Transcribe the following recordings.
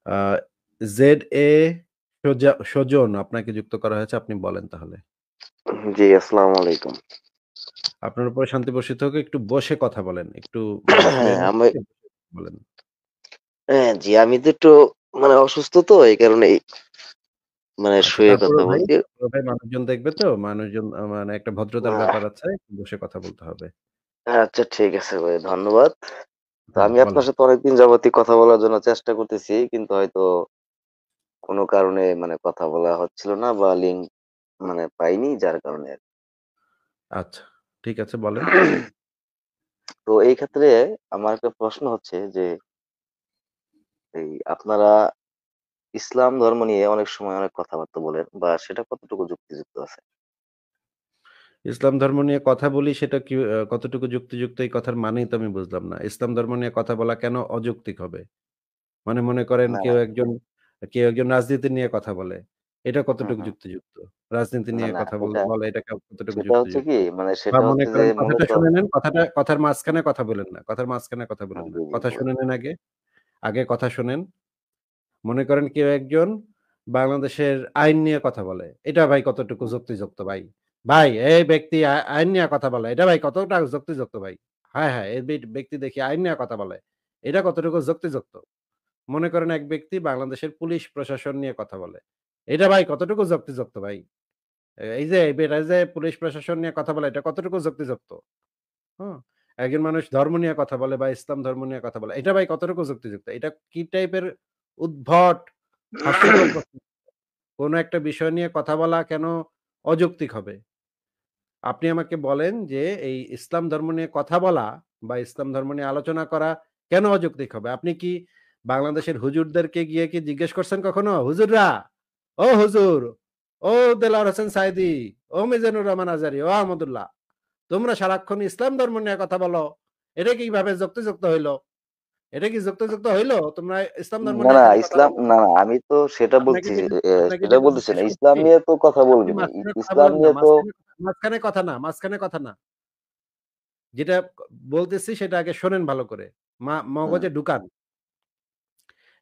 আ ZA সজন আপনাকে যুক্ত করা হয়েছে। আপনি বলেন তাহলে। জি, আসসালামু আলাইকুম। আপনার উপরে শান্তি বর্ষিত হোক। একটু বসে কথা বলেন। একটু মানে হ্যাঁ, শুয়ে না আমি থেকে বসে বলেন। হ্যাঁ, জি, আমি তো একটু অসুস্থ তো এই কারণেই আচ্ছা শুয়ে কথা তারপরেও ভাই, বলছি। মানুষজন দেখবে তো? মানুষজন মানে একটা ভদ্রতার আ ব্যাপার আছে। বসে কথা বলতে হবে। আচ্ছা ঠিক আছে ভাই, ধন্যবাদ। তো হ্যাঁ, আমি আপনার বলেন। সাথে অনেকদিন যাবতই কথা বলার জন্য চেষ্টা করতেছি। কিন্তু হয়তো কোনো কারণে কথা বলা হচ্ছিল না বা লিঙ্ক পাইনি যার কারণে আরকি। আচ্ছা, ঠিক আছে বলেন। তো এই ক্ষেত্রে আমার একটা প্রশ্ন হচ্ছে যে, এই আপনারা ইসলাম ধর্ম নিয়ে অনেক সময় অনেক কথাবার্তা বলেন বা সেটা কতটুকু যুক্তিযুক্ত আছে? ইসলাম ধর্ম নিয়ে কথা বলি সেটা কি কতটুকু যুক্তিযুক্ত এই কথার মানেই তো আমি বুঝলাম না। ইসলাম ধর্ম নিয়ে কথা বলা কেন অযৌক্তিক হবে? মানে মনে করেন না, কেউ একজন রাজনীতি নিয়ে কথা বলে। এটা হুম, কতটুকু হুম। যুক্তিযুক্ত? রাজনীতি না, নিয়ে না কথা এটা বলা এটা কতটুকু সেটা হচ্ছে যুক্তিযুক্ত? কি বা সেটা মনে হচ্ছে যে করেন কথাটা মূলত শুনে নেন, কথার মাঝখানে কথা বলেন না। কথার মাঝখানে কথা বলেন না। জি, জি কথা বলেন। শুনে নেন আগে। আগে কথা শোনেন। মনে করেন কেউ একজন বাংলাদেশের আইন নিয়ে কথা বলে। এটা ভাই কতটুকু হুম, যুক্তিযুক্ত ভাই? ভাই এই ব্যক্তি আইন নিয়ে কথা বলে। এটা ভাই কতটা যুক্তিযুক্ত ভাই? হ্যাঁ, হ্যাঁ, এই ব্যক্তি দেখি আইন নিয়ে কথা বলে। এটা কতটুকু যুক্তিযুক্ত? মনে করেন এক ব্যক্তি বাংলাদেশের পুলিশ প্রশাসন নিয়ে কথা বলে। এটা ভাই কতটুকু যুক্তিযুক্ত ভাই? এই যে এরা যে পুলিশ প্রশাসন নিয়ে কথা বলে এটা কতটুকু যুক্তিযুক্ত? হুম? একজন মানুষ ধর্ম নিয়ে কথা বলে বা ইসলাম ধর্ম নিয়ে কথা বলে। এটা ভাই কতটুকু যুক্তিযুক্ত? এটা কি টাইপের উদ্ভট, হাস্যকর প্রশ্ন। কোন একটা বিষয় নিয়ে কথা বলা কেন অযৌক্তিক হবে? আপনি আমাকে বলেন যে এই ইসলাম ধর্ম নিয়ে কথা বলা বা ইসলাম ধর্ম নিয়ে আলোচনা করা কেন অযৌক্তিক হবে? আপনি কি বাংলাদেশের হুজুরদেরকে গিয়ে কি জিজ্ঞেস করছেন কখনো? "হুজুররা, ও হুজুর, ও দেলোয়ার হোসেন সাইদী, ও মিজানুর রহমান আজারী, ও আহমদুল্লাহ, তোমরা সারাক্ষণ ইসলাম ধর্ম নিয়ে কথা বলো। এটা কিভাবে যুক্তিযুক্ত হইল? এটা কি যুক্তিযুক্ত হইল? তোমরা ইসলাম ধর্ম না, নিয়ে না খালি কথা ইসলাম বলো?" না, না আমি তো সেটা আপনাকে বলছি যেটা আপনাকে সেটা যেটা বলতেছি না। জিজ্ঞেস ইসলাম করছি, নিয়ে তো কথা আপনি বলবেন। মাঝখানে কথা ইসলাম বলেন না। নিয়ে তো মাঝখানে কথা না, মাঝখানে কথা না। যেটা বলতেছি সেটা আগে শোনেন ভালো করে। হুম, মগজে ঢুকান।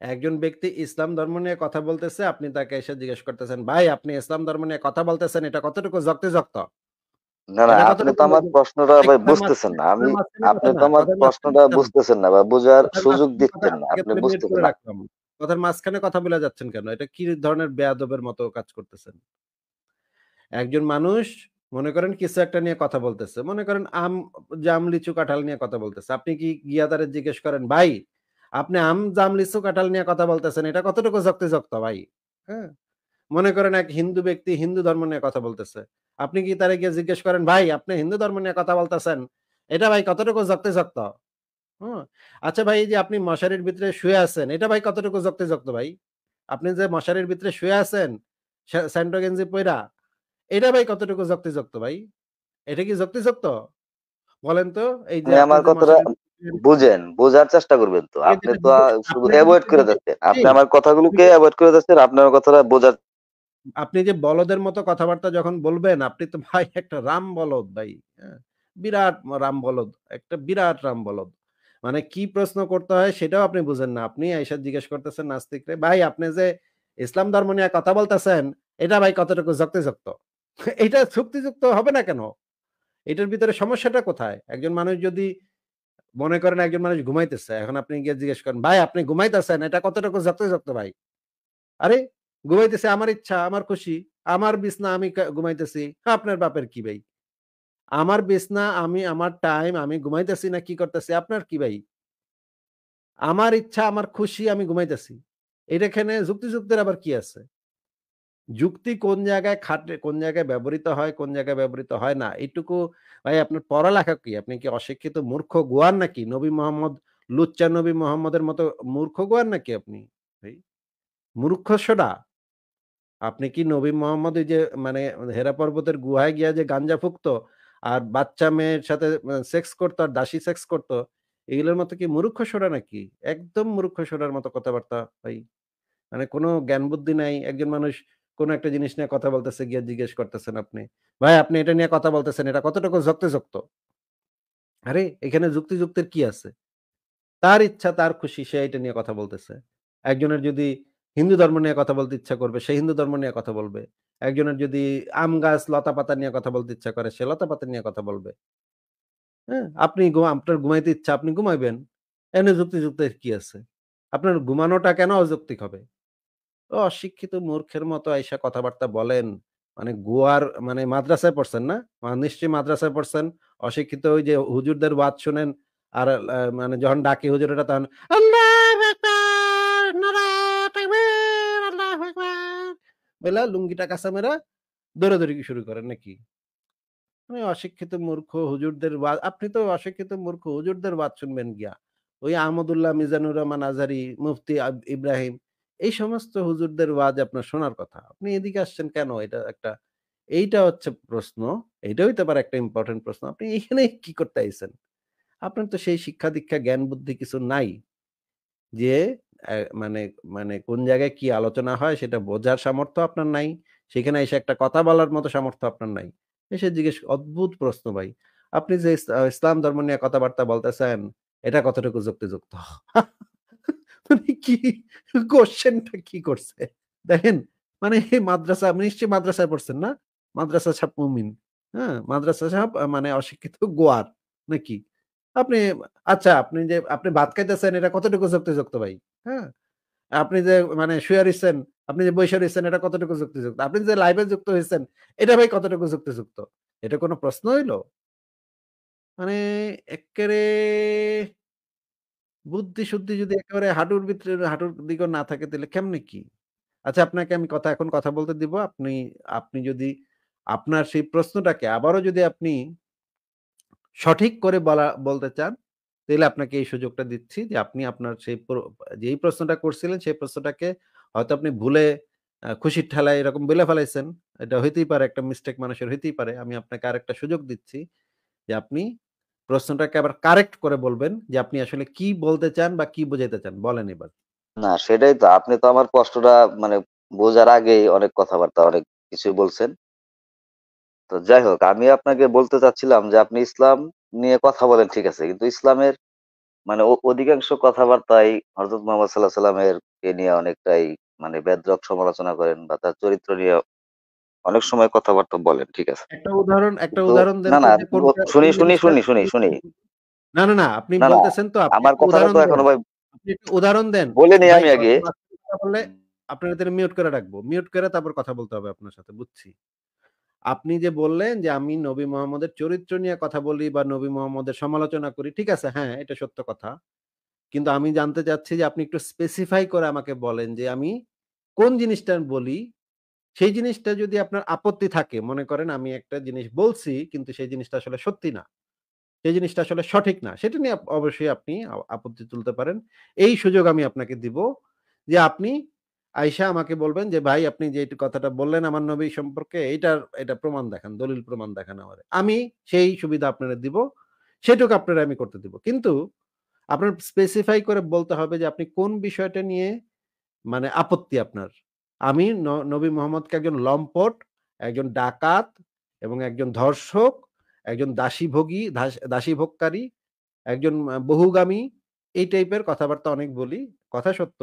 একজন ব্যক্তি ইসলাম ধর্ম নিয়ে কথা বলতেছে, আপনি তাকে এসে জিজ্ঞেস করতেছেন, "ভাই আপনি ইসলাম ধর্ম নিয়ে কথা বলতেছেন, এটা কতটুকু যুক্তিযুক্ত? না, না এটা আপনি কতটুকু" তো আমার প্রশ্নটা এই ভাই কথার বুঝতেছেন মাঝখানে না। কথার মাঝখানে আপনি কথা তো না, আমার কথার মাঝখানে প্রশ্নটা কথা না। বুঝতেছেন না বা বোঝার কথার সুযোগ মাঝখানে কথা দিচ্ছেন না। আগে আপনি তাহলে মিউট বুঝতেছেন করে না। রাখলাম। কথার মাঝখানে কথা বলে যাচ্ছেন কেন? এটা কি ধরনের বেয়াদবের মতো কাজ করতেছেন? একজন মানুষ মনে করেন কিছু একটা নিয়ে কথা বলতেছে। মনে করেন জাম, লিচু, কাঁঠাল নিয়ে কথা বলতেছে। আপনি কি গিয়া তারে জিজ্ঞেস করেন, "ভাই, আপনি জাম, লিচু, কাঁঠাল নিয়ে কথা বলতেছেন, এটা কতটুকু যুক্তিযুক্ত ভাই?" হ্যাঁ? মনে করেন এক হিন্দু ব্যক্তি হিন্দু ধর্ম নিয়ে কথা বলতেছে। আপনি কি তারে গিয়ে জিজ্ঞেস করেন, "ভাই, আপনি হিন্দু ধর্ম নিয়ে কথা বলতেছেন, এটা ভাই কতটুকু যুক্তিযুক্ত?" হুম? আচ্ছা ভাই, এই যে আপনি মশারির ভিতরে শুয়ে আছেন, এটা ভাই কতটুকু যুক্তিযুক্ত ভাই? আপনি যে মশারির ভিতরে শুয়ে আছেন, স্যান্ডো গেঞ্জি পইড়া, এটা ভাই কতটুকু যুক্তিযুক্ত ভাই? এটা কি যুক্তিযুক্ত? বলেন তো? এই যে আপনি আপনি আমার যে কথাটা মশারির বুঝেন, বোঝার চেষ্টা করবেন তো। আপনাকে আপনি যেটা তো জিজ্ঞেস শুধু আপনাকে এভয়েড যেটা করে জিজ্ঞেস যাচ্ছেন। করছি, আপনি আমার আপনি কথাগুলোকে যে এভয়েড করে যাচ্ছেন। আপনার কথাটা বোঝার আপনি যে বলদের মতো কথাবার্তা যখন বলবেন, আপনি তো ভাই একটা রাম বলদ ভাই। হ্যাঁ? বিরাট রাম বলদ। একটা বিরাট রাম বলদ। মানে কি প্রশ্ন করতে হয় সেটাও আপনি বুঝেন না। আপনি আইসা জিজ্ঞেস করতেছেন নাস্তিকরে, "ভাই আপনি যে ইসলাম ধর্ম নিয়ে কথা বলতেছেন, এটা ভাই কতটুকু যুক্তিযুক্ত?" এটা যুক্তিযুক্ত হবে না কেন? এটার ভিতরে সমস্যাটা কোথায়? একজন মানুষ যদি মনে করেন একজন মানুষ ঘুমাইতেছে। এখন আপনি গিয়ে জিজ্ঞেস করেন, "ভাই আপনি ঘুমাইতেছেন, এটা কতটুকু যুক্তিযুক্ত ভাই?" আরে ঘুমাইতেছি আমার ইচ্ছা, আমার খুশি। আমার বিছনা আমি ঘুমাইতেছি। আপনার বাপের কি ভাই? আমার বিছনা আমি আমার টাইম আমি ঘুমাইতেছি না কি করতেছি আপনার কি ভাই? আমার ইচ্ছা আমার খুশি আমি ঘুমাইতেছি। এখানে যুক্তিযুক্তের আবার কি আছে? যুক্তি কোন জায়গায় খাটে, কোন জায়গায় ব্যবহৃত হয়, কোন জায়গায় ব্যবহৃত হয় না। এইটুকু ভাই আপনার পড়ালেখা কি? আপনি কি অশিক্ষিত মূর্খ গোয়ার নাকি? নবী মোহাম্মদ লুচ্চা নবী মোহাম্মদের মতো মূর্খ গোয়ার নাকি আপনি? ভাই মূর্খ সোডা? আপনি কি নবী মোহাম্মদ ওই যে মানে হেরা পর্বতের গুহায় গিয়া যে গাঞ্জা ফুঁকতো আর বাচ্চা মেয়ের সাথে সেক্স করতো আর দাসী সেক্স করতো, এগুলোর মতো কি মূর্খশোরা নাকি? একদম মূর্খশোরার মতো কথাবার্তা ভাই। মানে কোনো জ্ঞান বুদ্ধি নাই। একজন মানুষ কোনো একটা জিনিস নিয়ে কথা বলতেছে গিয়ে জিজ্ঞেস করতেছেন আপনি। ভাই আপনি এটা নিয়ে কথা বলতেছেন, এটা কতটুকু যুক্তিযুক্ত? আরে এখানে যুক্তিযুক্তের কি আছে? তার ইচ্ছা তার খুশি সে এটা নিয়ে কথা বলতেছে। একজনের যদি হিন্দু ধর্ম নিয়ে কথা বলতে ইচ্ছা করবে, সে হিন্দু ধর্ম নিয়ে কথা বলবে। একজনের যদি আম গাছ, লতাপাতা নিয়ে কথা বলতে ইচ্ছা করে, সে লতাপাতা নিয়ে কথা বলবে। হ্যাঁ? আপনার ঘুমাইতে ইচ্ছা, আপনি ঘুমাইবেন। এনে যুক্তিযুক্তের কি আছে? আপনার ঘুমানোটা কেন অযৌক্তিক হবে? অশিক্ষিত মূর্খের মতো আইসা কথাবার্তা বলেন। মানে মানে মাদ্রাসায় পড়ছেন না? নিশ্চয়ই মাদ্রাসায় পড়ছেন। অশিক্ষিত ওই যে হুজুরদের ওয়াজ শোনেন। আর মানে যখন ডাকে হুজুরেরা তখন আল্লাহু আকবার! নারায়ে তাকবীর! আল্লাহু আকবার! বইলা লুঙ্গিটা কাঁচা মেরা দৌড়াদৌড়ি শুরু করেন নাকি? মানে অশিক্ষিত মূর্খ হুজুরদের আপনি তো অশিক্ষিত মূর্খ হুজুরদের ওয়াজ শুনবেন গিয়া। ওই আহমদুল্লাহ, মিজানুর রহমান আজহারী, মুফতি ইব্রাহিম এই সমস্ত হুজুরদের ওয়াজ আপনার শোনার কথা। আপনি এদিকে আসছেন কেন? এইটা হচ্ছে প্রশ্ন। এইটা হইতে পারে একটা ইম্পোর্টেন্ট প্রশ্ন। আপনি এখানে কি করতে আইছেন? আপনার তো সেই শিক্ষা-দীক্ষা, জ্ঞান বুদ্ধি কিছু নাই। যে মানে মানে কোন জায়গায় কি আলোচনা হয় সেটা বোঝার সামর্থ্য আপনার নাই। সেখানে এসে একটা কথা বলার মতো সামর্থ্য আপনার নাই। এসে অদ্ভুত প্রশ্ন ভাই। আপনি যে ইসলাম ধর্ম নিয়ে কথাবার্তা বলতেছেন, এটা কতটুকু যুক্তিযুক্ত? মানে কি কোয়েশ্চেনটা কি করছে? দেখেন, মানে এই আপনি নিশ্চয়ই মাদ্রাসায় পড়ছেন না? মাদ্রাসা ছাপ মুমিন। হ্যাঁ? মাদ্রাসা ছাপ মানে অশিক্ষিত গোয়ার নাকি? আপনি আচ্ছা আপনি ভাত খাইতেছেন এটা কতটুকু যুক্তিযুক্ত ভাই? হ্যাঁ? আপনি যে মানে শুয়ে রইছেন, আপনি যে বইসা রইছেন এটা কতটুকু যুক্তিযুক্ত? আপনি যে লাইভে যুক্ত হইছেন এটা ভাই কতটুকু যুক্তিযুক্ত? এটা কোন প্রশ্ন হইল? মানে এক্কেরে বুদ্ধি-সুদ্ধি যদি একেবারে হাঁটুর দিকেও না থাকে তাহলে কেমনে কি? আচ্ছা আপনাকে আমি এখন কথা বলতে দিব। আপনি আপনি যদি আপনার সেই প্রশ্নটাকে আবারও যদি আপনি সঠিক করে বলতে চান, তাইলে আপনাকে এই সুযোগটা দিচ্ছি যে আপনি আপনার সেই যেই প্রশ্নটা করছিলেন সেই প্রশ্নটাকে হয়তো আপনি ভুলে খুশির ঠেলায় এরকম বইলা ফেলাইছেন। এটা হইতেই পারে, একটা মিস্টেক মানুষের হইতেই পারে। আমি আপনাকে আরেকটা সুযোগ দিচ্ছি যে আপনি প্রশ্নটাকে আবার কারেক্ট করে বলবেন যে আপনি আসলে কি বলতে চান বা কি বুঝাইতে চান? বলেন এবার। না সেটাই তো। আপনি তো আমার কষ্টটা মানে বোঝার আগেই অনেক কথাবার্তা অনেক কিছুই বলছেন। তো যাই হোক, আমি আপনাকে বলতে চাচ্ছিলাম যে আপনি ইসলাম নিয়ে কথা বলেন ঠিক আছে। কিন্তু ইসলামের মানে অধিকাংশ কথাবার্তাই হযরত মুহাম্মদ সাঃ কে নিয়ে অনেকটাই মানে বেদরক সমালোচনা করেন বা তার চরিত্র নিয়ে অনেক সময় কথাবার্তা বলেন। ঠিক আছে। একটা তো উদাহরণ দেন না, তো না যে কোনটা শুনি, কোন শুনি, জিনিসটা শুনি, শুনি, শুনি। না, না, না আপনি না, না বলতেছেন তো আপনি আমার একটা কথাটা উদাহরণ তো দেন। এখনো ভাই আপনি একটা উদাহরণ দেন। বলিনি ভাই আমি কথা আগে। মাঝখানে কথা বললে আপনার তাহলে মিউট করে রাখবো। মিউট করে তারপর কথা বলতে হবে আপনার সাথে বুঝছি। আপনি যে বললেন যে আমি নবী মোহাম্মদের চরিত্র নিয়ে কথা বলি বা নবী মোহাম্মদের সমালোচনা করি। ঠিক আছে, হ্যাঁ, এটা সত্য কথা। কিন্তু আমি জানতে চাচ্ছি যে আপনি একটু স্পেসিফাই করে আমাকে বলেন যে আমি কোন জিনিসটা বলি, সেই জিনিসটা যদি আপনার আপত্তি থাকে, মনে করেন আমি একটা জিনিস বলছি কিন্তু সেই জিনিসটা আসলে সত্যি না। সেই জিনিসটা আসলে সঠিক না। সেটা নিয়ে অবশ্যই আপনি আপত্তি তুলতে পারেন। এই সুযোগ আমি আপনাকে দিব যে আপনি আইসা আমাকে বলবেন যে, "ভাই আপনি যে কথাটা বললেন আমার নবী সম্পর্কে এটা প্রমাণ দেখান, দলিল প্রমাণ দেখান আমারে।" আমি সেই সুবিধা আপনারে দিব। সেটুকু আপনারে আমি করতে দিব। কিন্তু আপনার স্পেসিফাই করে বলতে হবে যে আপনি কোন বিষয়টা নিয়ে মানে আপত্তি আপনার। আমি নবী মোহাম্মদকে একজন লম্পট, একজন ডাকাত এবং একজন ধর্ষক, একজন দাসীভোগকারী, একজন বহুগামী এই টাইপের কথাবার্তা অনেক বলি। কথা সত্য।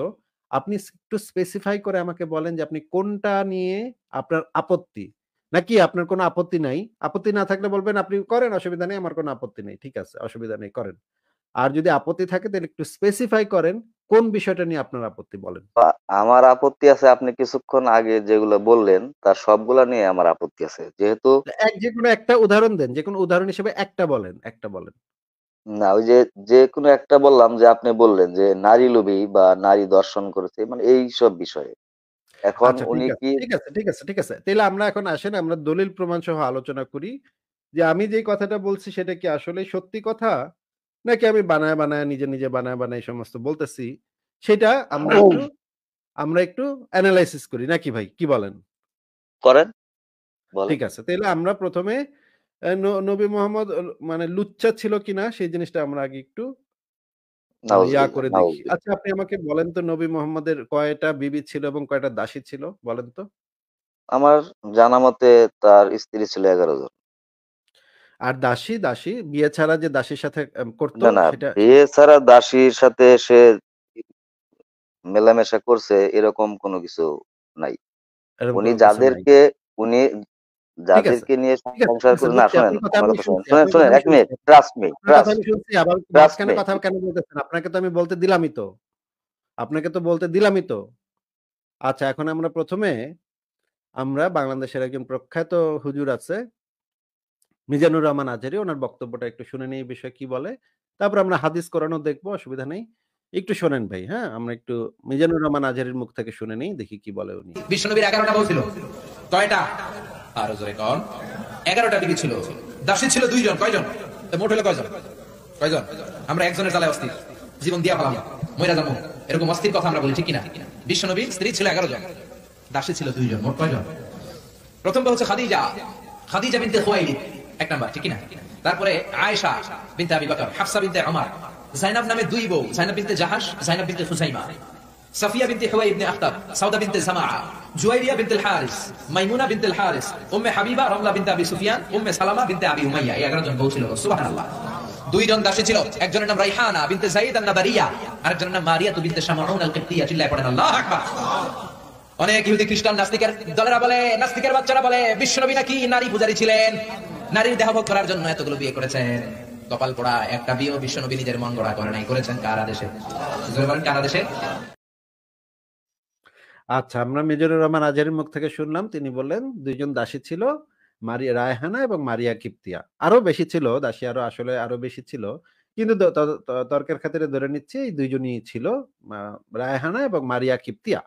আপনি একটু স্পেসিফাই করে আমাকে বলেন যে আপনি কোনটা নিয়ে আপনার আপত্তি? নাকি আপনার কোনো আপত্তি নাই? আপত্তি না থাকলে বলবেন আপনি করেন অসুবিধা নেই। আমার কোনো আপত্তি নেই। ঠিক আছে, অসুবিধা নেই করেন। আর যদি আপত্তি থাকে তাহলে একটু স্পেসিফাই করেন কোন বিষয়টা নিয়ে আপনার আপত্তি বলেন। আ আমার আপত্তি আছে আপনি কিছুক্ষণ আগে যেগুলো বললেন, তার সবগুলা নিয়ে আমার আপত্তি আছে। যেহেতু যেকোনো একটা উদাহরণ দেন। যেকোনো উদাহরণ হিসেবে একটা বলেন, একটা বলেন। না ওই যে যেকোনো একটা বললাম যে আপনি বললেন যে নারী লোভী বা নারী দর্শন করেছে মানে এইসব বিষয়ে। এখন আচ্ছা ঠিক উনি আছে, কি ঠিক আছে, ঠিক আছে, ঠিক আছে। তাইলে আমরা এখন আসেন আমরা দলিল প্রমাণ সহ আলোচনা করি। যে আমি যেই কথাটা বলছি সেটা কি আসলেই সত্যি কথা? নাকি আমি বানায় নিজে বানায় এই সমস্ত বলতেছি। সেটা আমরা একটু এনালাইসিস করি নাকি ভাই? কি বলেন? করেন? বলেন। ঠিক আছে। তাইলে আমরা ১ম এ নবী মোহাম্মদ মানে লুচ্চা ছিল কিনা সেই জিনিসটা আমরা আগে একটু নাউজুবিল্লাহ, করে দেখি। নাউজুবিল্লাহ। আচ্ছা আপনি আমাকে বলেন তো নবী মোহাম্মদের কয়টা বিবি ছিল এবং কয়টা দাসী ছিল? বলেন তো? আমার জানা মতে তার স্ত্রী ছিল ১১ জন। আর দাসী বিয়ে ছাড়া যে দাসীর সাথে করত না, না সেটা বিয়ে ছাড়া দাসীর সাথে সে মেলামেশা করছে এরকম কোনো কিছু নাই। এরকম উনি কোনো কিছু নাই। যাদেরকে উনি ঠিক আছে, যাদেরকে নিয়ে ঠিক আছে, ঠিক সংসার আছে করে না বুঝছি। শোনেন, আপনার কথা আমার আমি কথা শোনেন, শুনছি, শোনেন, আপনার কথা শোনেন আমি ১ শুনছি। মিনিট ট্রাস্ট মি, আপনার কথা ট্রাস্ট। আমি শুনছি। আবার ট্রাস্ট মাঝখানে মি। কথা কেন বলতেছেন? আপনাকে তো আমি বলতে দিলামই তো। আপনাকে তো বলতে দিলামই তো। আচ্ছা, এখন আমরা ১ম এ আমরা বাংলাদেশের একজন প্রখ্যাত হুজুর আছে, মিজানুর রহমান আজহারী। উনার বক্তব্যটা একটু শুনে নেই এই বিষয়ে কি বলে। তারপর আমরা হাদিস কোরআনও দেখব, অসুবিধা নেই। একটু শোনেন ভাই, হ্যাঁ? আমরা একটু মিজানুর রহমান আজহারীর মুখ থেকে শুনে নেই, দেখি কি বলে উনি। বিশ্বনবীর 11টা বউ ছিল। কয়টা? আরো জোরে কন। 11টা বিবি ছিল। দাসী ছিল 2 জন। কয়জন? তো মোট হলো কয়জন? কয়জন? আমরা একজনের জ্বালায় অস্থির। জীবন দিয়া ফেলাম। মইরা যাবো। এরকম অস্থির কথা আমরা বলি, ঠিক কিনা? বিশ্বনবীর স্ত্রী ছিল 11 জন। দাসী ছিল 2 জন। মোট কয়জন? প্রথম হচ্ছে খাদিজা। খাদিজা বিনতে খুয়াইলিদ, 1 নাম্বার, ঠিক কিনা? তারপরে আয়েশা বিনতে আবি বকর, হাফসা বিনতে উমর, যায়েনব নামে 2 বউ, যায়েনব বিনতে জাহাশ, যায়েনব বিনতে খুজাইমা, সাফিয়া বিনতে হুয়াই ইবনে আখতাব, সাউদা বিনতে জামাআ, জুয়াইরিয়া বিনতে হারিস, মাইমুনা বিনতে হারিস, উম্মে হাবিবা রমলা বিনতে আবি সুফিয়ান, উম্মে সালামা বিনতে আবি উমাইয়া। এই 11 জন বউ ছিল। সুবহানাল্লাহ। 2 জন দাসী ছিল। একজনের নাম রাইহানা বিনতে যায়েদ আন-নাবারিয়া, আরেকজনের নাম মারিয়া বিনতে শামাউন আল-কিবতিয়া। চিল্লায় পড়েন আল্লাহু আকবার। অনেক ইহুদি খ্রিস্টান নাস্তিকের দলেরা বলে, নাস্তিকের বাচ্চারা বলে বিশ্বনবী নাকি নারী পূজারী ছিলেন, নারীর দেহভোগ করার জন্য এতগুলো বিয়ে করেছেন। কপাল পোড়া, একটা বিয়েও বিশ্বনবী নিজের মন গড়া করে নাই। করেছেন কার আদেশে? জোরে বলেন, কার আদেশে? আচ্ছা, আমরা মিজানুর রহমান আজহারীর মুখ থেকে শুনলাম। তিনি বললেন ২ জন দাসী ছিল, রায়হানা এবং মারিয়া কিপ্তিয়া। আরো বেশি ছিল, দাসী আরো আসলে আরো বেশি ছিল। কিন্তু দ ত ত তর্কের খাতিরে ধরে নিচ্ছি এই ২ জনই ছিল, মা রায়হানা এবং মারিয়া কিপ্তিয়া।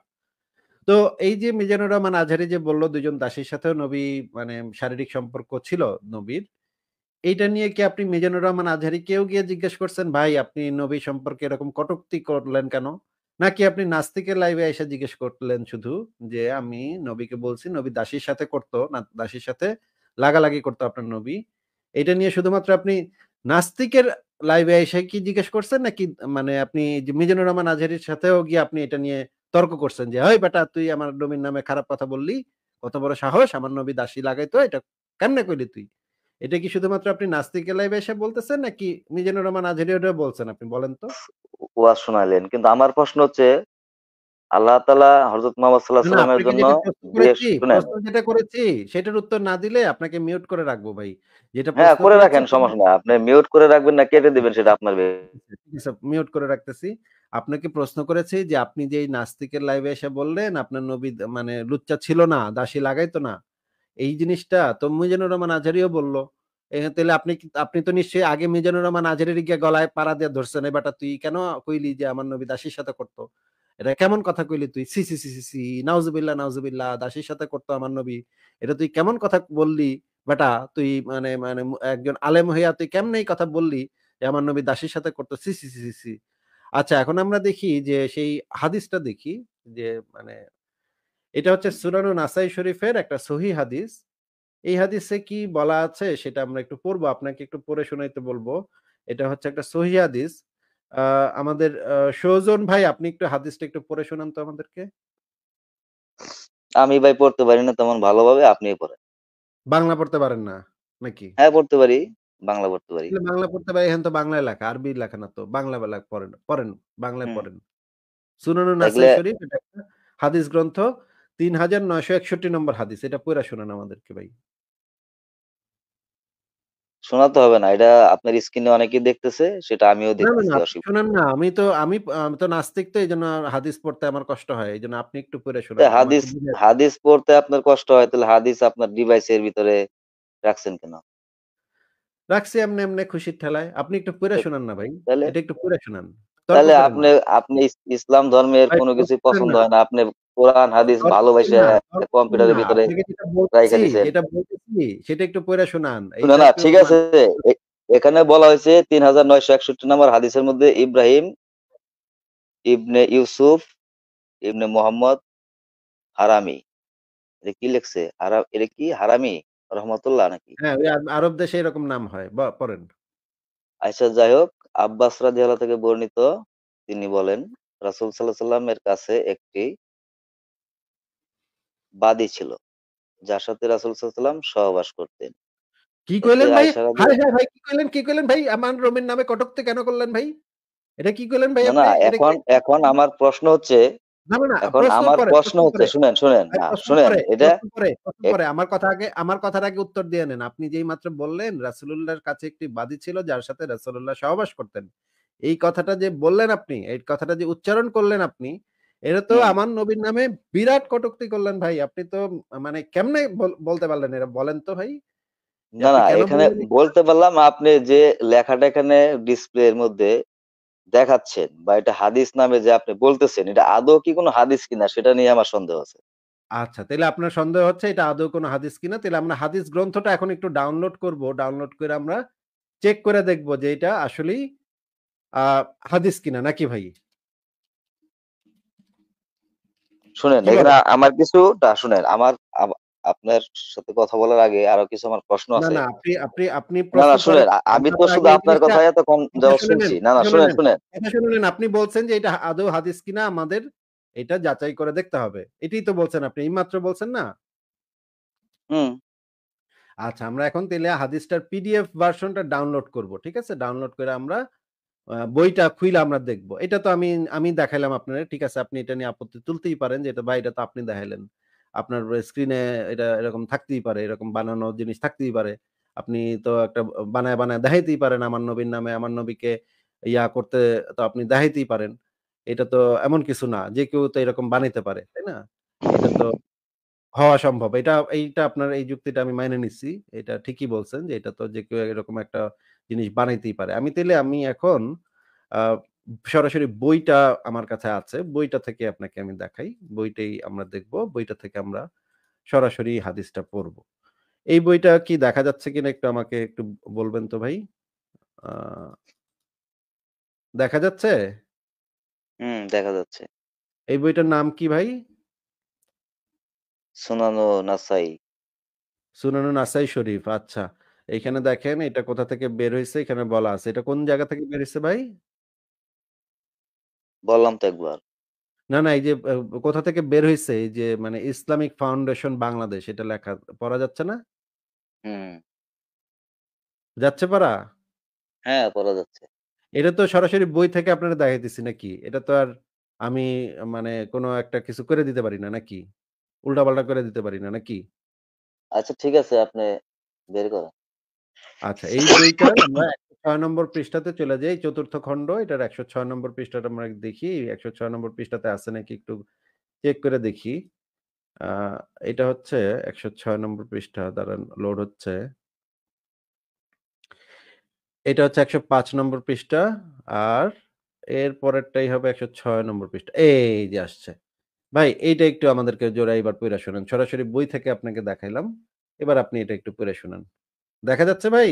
তো এই যে মিজানুর রহমান আজহারী যে বলল ২ জন দাসীর সাথেও নবী মানে শারীরিক সম্পর্ক ছিল নবীর। এইটা নিয়ে কি আপনি মিজানুর রহমান আজহারীকেও গিয়ে জিজ্ঞেস করছেন, "ভাই আপনি নবী সম্পর্কে এরকম কটূক্তি করলেন কেন?" নাকি আপনি নাস্তিকের লাইভে এসে জিজ্ঞেস করলেন শুধু যে, "আমি নবীকে বলছি নবী দাসীর সাথে করত, না দাসীর সাথে লাগালাগি করত আপনার নবী।" এটা নিয়ে শুধুমাত্র আপনি নাস্তিকের লাইভে এসে কি জিজ্ঞেস করছেন? নাকি মানে আপনি যে মিজানুর রহমান আজহারীর সাথেও গিয়ে আপনি এটা নিয়ে তর্ক করছেন যে, "হেই বেটা তুই আমার নবীর নামে খারাপ কথা বললি? কত বড় সাহস আমার নবী দাসী লাগাইতো, এটা কেমনে কইলি তুই?" এটা কি শুধুমাত্র আপনি নাস্তিকের লাইভে এসে বলতেছেন নাকি মিজানুর রহমান আজহারিও বলছেন আপনি বলেন তো? ওয়াজ শোনাইলেন। কিন্তু আমার প্রশ্ন হচ্ছে আল্লাহ তাআলা হযরত মুহাম্মদ সাল্লাল্লাহু না, আলাইহি না সাল্লামের আপনাকে জন্য যেটা প্রশ্ন দিয়ে করেছি, শুনেন। প্রশ্ন যেটা করেছি সেটার উত্তর না দিলে আপনাকে মিউট করে রাখবো ভাই। যেটা হ্যাঁ, প্রশ্ন করে করেছি রাখেন, সমস্যা নাই। আপনি মিউট করে রাখবেন না কেটে দিবেন সেটা আপনার ঠিক আছে, মিউট করে রাখতেছি। আপনাকে প্রশ্ন করেছি যে আপনি যে এই নাস্তিকের লাইভে এসে বললেন আপনার নবী মানে লুচ্চা ছিল না, দাসী লাগাইতো না। এই জিনিসটা তো মিজানুর রহমান আজহারিও বলল। তাইলে আপনি তো নিশ্চয়ই আগে মিজানুর রহমান আজহারির গিয়ে গলায় পাড়া দিয়ে ধরছেন। "এ বেটা তুই কেন কইলি যে আমার নবী দাসীর সাথে করত? এটা কেমন কথা কইলি তুই? ছি, ছি, ছি, ছি, ছি! নাউজুবিল্লাহ, নাউজুবিল্লাহ! দাসীর সাথে করত আমার নবী। এটা তুই কেমন কথা বললি বেটা? তুই মানে মানে একজন আলেম হইয়া তুই কেমনে এই কথা বললি যে আমার নবী দাসীর সাথে করত? ছি, ছি, ছি, ছি, ছি!" আচ্ছা এখন আমরা দেখি যে সেই হাদিসটা দেখি যে মানে এটা হচ্ছে সুনানুন নাসাই শরীফের একটা সহিহ হাদিস। এই হাদিসে কি বলা আছে সেটা আমরা একটু পড়বো। আপনাকে একটু পড়ে শোনাইতে বলবো। এটা হচ্ছে একটা সহিহ হাদিস। আ আমাদের সৌজন ভাই আপনি একটু হাদিসটা একটু পড়ে শোনান তো আমাদেরকে। আমি ভাই পড়তে পারি না তেমন ভালোভাবে, আপনিই পড়েন। বাংলা পড়তে পারেন না নাকি? হ্যাঁ, পড়তে পারি। বাংলা পড়তে পারি। তাহলে বাংলা পড়তে পারেন এখানে তো বাংলায় লেখা, আরবি লেখা না তো। বাংলা পড়েন, পড়েন, বাংলায় হুম। পড়েন। সুনানুন নাসাই তাইলে শরীফ এটা একটা হাদিস গ্রন্থ ৩৯৬১ নম্বর হাদিস। এটা পইড়া শোনান আমাদেরকে ভাই। শোনাতে হবে না। এটা আপনার স্ক্রিনে অনেকেই দেখতেছে, সেটা আমিও না, না, না দেখতেছি, আপনি অসুবিধা শোনান না। আমি তো নাস্তিক তো এইজন্য হাদিস পড়তে আমার কষ্ট হয়। এইজন্য আপনি একটু পইড়া তা শোনান। আমাকে হাদিস বুঝায় হাদিস পড়তে আপনার কষ্ট হয়, তাহলে হাদিস আপনার ডিভাইসের ভিতরে রাখছেন কেন? রাখছি এমনে খুশির ঠেলায়। আপনি একটু পইড়া তো শোনান না ভাই। তাহলে এটা একটু পইড়া শোনান। তর্ক তাহলে করেন আপনি না। আপনি ইসলাম ধর্মের ভাই কোনো তর্ক কিছুই করেন পছন্দ না। হয় না। আপনি কোরআন হাদিস তর্ক করেন ভালোবাইসা না, তর্ক করেন কম্পিউটারের না। ভিতরে আপনাকে রাইখা দিছেন। যেটা বলতেছি সেটা একটু পইড়া শোনান। না, এইটা না, একটু ঠিক আছে। এ এখানে বলা হয়েছে ৩৯৬১ নম্বর হাদিসের মধ্যে ইব্রাহিম ইবনে ইউসুফ ইবনে মুহাম্মদ হারামি। এটা কি লিখছে? এটা কি হারামি রহমাতুল্লাহ নাকি? হ্যাঁ, ওই আরব দেশে এরকম নাম হয়। পড়েন। আচ্ছা, যাই হোক, আব্বাস রাদিয়াল্লাহু থেকে বর্ণিত, তিনি বলেন রাসূল সাল্লাল্লাহু আলাইহি ওয়াসাল্লামের কাছে একটি বাদী ছিল, যার সাথে রাসূল সাল্লাল্লাহু আলাইহি ওয়াসাল্লাম সহবাস করতেন। কি এতে কইলেন ভাই? আয়েশা হায়, হায় ভাই কি কইলেন, কি কইলেন ভাই? আমার রবির নামে কটূক্তি কেন করলেন ভাই? এটা কি করলেন ভাই না, আপনি? না, এটা কি? এখন আমার প্রশ্ন হচ্ছে, না, না, না, এখন প্রশ্ন আমার পরে, প্রশ্ন প্রশ্ন হচ্ছে, পরে। শুনেন, ভাই না, প্রশ্ন শুনেন, পরে, এটা প্রশ্ন পরে, প্রশ্ন এক পরে। আমার কথার আগে উত্তর দিয়ে নেন। আপনি যেই মাত্র বললেন রাসূলুল্লাহর কাছে একটি বাদী ছিল যার সাথে রাসূলুল্লাহ সহবাস করতেন। এই কথাটা যে বললেন আপনি, এই কথাটা যে উচ্চারণ করলেন আপনি, এটা তো হুম। আমার নবীর নামে বিরাট কটূক্তি করলেন ভাই। আপনি তো মানে কেমনে বলতে পারলেন এটা বলেন তো ভাই? যে না, আপনি না, কেন এখানে বললেন এটা? বলতে পারলাম, আপনি যে লেখাটা এখানে ডিসপ্লে এর মধ্যে দেখাচ্ছেন বা এটা হাদিস নামে যে আপনি বলতেছেন, এটা আদৌ কি কোনো হাদিস কিনা সেটা নিয়ে আমার সন্দেহ আছে। আচ্ছা, তাইলে আপনার সন্দেহ হচ্ছে এটা আদৌ কোন হাদিস কিনা। তাইলে আমরা হাদিস গ্রন্থটা এখন একটু ডাউনলোড করব। ডাউনলোড করে আমরা চেক করে দেখব যে এটা আসলেই আ হাদিস কিনা নাকি ভাই? শুনেন, কি এখানে বলেন? আমার কিছুটা শুনেন, আমার আপনার সাথে কথা বলার আগে আরো কিছু আমার প্রশ্ন না, আছে। না, আপনি আপনি আপনি না, প্রশ্ন না, করেন। শুনেন, আমি আমরা তো তো শুধু আগে এই আপনার জিনিসটা কথাই এতক্ষণ কথা যাবৎ শুনে নেন, শুনছি। না, কথা না, শুনে শুনেন, নেন, শুনেন। কথা শুনে নেন। আপনি বলছেন যে এটা আদৌ হাদিস কিনা আমাদের এটা যাচাই করে দেখতে হবে। এটাই তো বলছেন আপনি। এইমাত্র বলছেন না? হুম, আচ্ছা, আমরা এখন তাইলে হাদিসটার পিডিএফ ভার্সনটা ডাউনলোড করব। ঠিক আছে? ডাউনলোড করে আমরা বইটা খুইলা আমরা দেখব। এটা তো আমি দেখাইলাম আপনারে। ঠিক আছে, আপনি এটা নিয়ে আপত্তি তুলতেই পারেন যে, এটা ভাই এটা তো আপনি দেখাইলেন। আপনার স্ক্রিনে এটা এরকম থাকতেই পারে। এরকম বানানো জিনিস থাকতেই পারে। আপনি তো একটা বানায়, বানায় দেখাইতেই পারেন আমার নবীর নামে, আমার নবীকে করতে তো আপনি দেখাইতেই পারেন। এটা তো এমন কিছু না। যে কেউ তো এরকম বানাইতে পারে। তাই না? এটা তো হওয়া সম্ভব। এইটা আপনার এই যুক্তিটা আমি মাইনে নিচ্ছি। এটা ঠিকই বলছেন যে এটা তো যে কেউ এরকম একটা জিনিস বানাইতেই পারে। আমি এখন আ সরাসরি বইটা আমার কাছে আছে। বইটা থেকে আপনাকে আমি দেখাই। বইটাই আমরা দেখব। বইটা থেকে আমরা সরাসরি হাদিসটা পড়ব। এই বইটা কি দেখা যাচ্ছে কিনা একটু আমাকে একটু বলবেন তো ভাই? আ দেখা যাচ্ছে? হুম, দেখা যাচ্ছে। এই বইটার নাম কি ভাই? সুনানো নাসাই। সুনানুন নাসাই শরীফ। আচ্ছা। এইখানে দেখেন এটা কোথা থেকে বের হইছে এখানে বলা আছে। এটা কোন জায়গা থেকে বের হইছে ভাই? বললাম তো একবার। না, না, এই যে কোথা থেকে বের হইছে এই যে মানে ইসলামিক ফাউন্ডেশন বাংলাদেশ এটা লেখা পড়া যাচ্ছে না? হুম, যাচ্ছে পড়া? হ্যাঁ, পড়া যাচ্ছে। এটা তো সরাসরি বই থেকে আপনারা দেখাইতেছি নাকি? এটা তো আর আমি মানে কোন একটা কিছু করে দিতে পারি না নাকি? উল্টাপাল্টা করে দিতে পারি না নাকি? আচ্ছা, ঠিক আছে, আপনি বের করেন। আচ্ছা, এই বইটার আমরা ১০৬ নম্বর পৃষ্ঠাতে চলে যাই। ৪র্থ খণ্ড এটার ১০৬ নম্বর পৃষ্ঠাটা আমরা দেখি। ১০৬ নম্বর পৃষ্ঠাতে আছে নাকি একটু চেক করে দেখি। আ এটা হচ্ছে ১০৬ নম্বর পৃষ্ঠা দাঁড়ান লোড হচ্ছে। এটা হচ্ছে ১০৫ নম্বর পৃষ্ঠা। আর এর পরেরটাই হবে ১০৬ নম্বর পৃষ্ঠা। এই যে আসছে। ভাই এইটা একটু আমাদেরকে জোড়া এবার পইড়া শোনান। সরাসরি বই থেকে আপনাকে দেখাইলাম। এবার আপনি এটা একটু পইড়া শোনান। দেখা যাচ্ছে ভাই?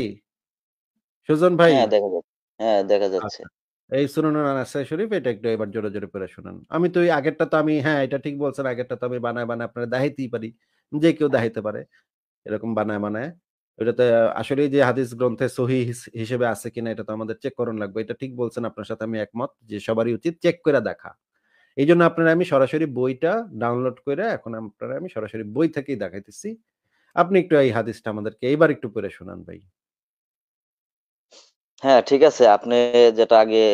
সুজন ভাই? হ্যাঁ, দেখা যাচ্ছে। হ্যাঁ, দেখা যাচ্ছে। আচ্ছা। এই সুনানুন নাসাই শরীফ এটা একটু এবার জোরে, জোরে পইড়া শোনান। আমি তো ওই আগেরটা তো আমি হ্যাঁ, এটা ঠিক বলছেন। আগেরটা তো আমি বানায়, বানায় আপনারে দেখাইতেই পারি। যে কেউ দেখাইতে পারে। এরকম বানায়, বানায়। ওইটাতে আসলেই যে হাদিস গ্রন্থে সহিহ হিসেবে আছে কিনা এটা তো আমাদের চেক করন লাগবে। এটা ঠিক বলছেন আপনার সাথে আমি একমত যে সবারই উচিত চেক কইরা দেখা। এইজন্য আপনারে আমি সরাসরি বইটা ডাউনলোড কইরা এখন আপনারে আমি সরাসরি বই থেকেই দেখাইতেছি। আপনি একটু এই হাদিসটা আমাদেরকে এইবার একটু পইড়া শোনান ভাই। হ্যাঁ, ঠিক আছে। আপনি যেটা আগে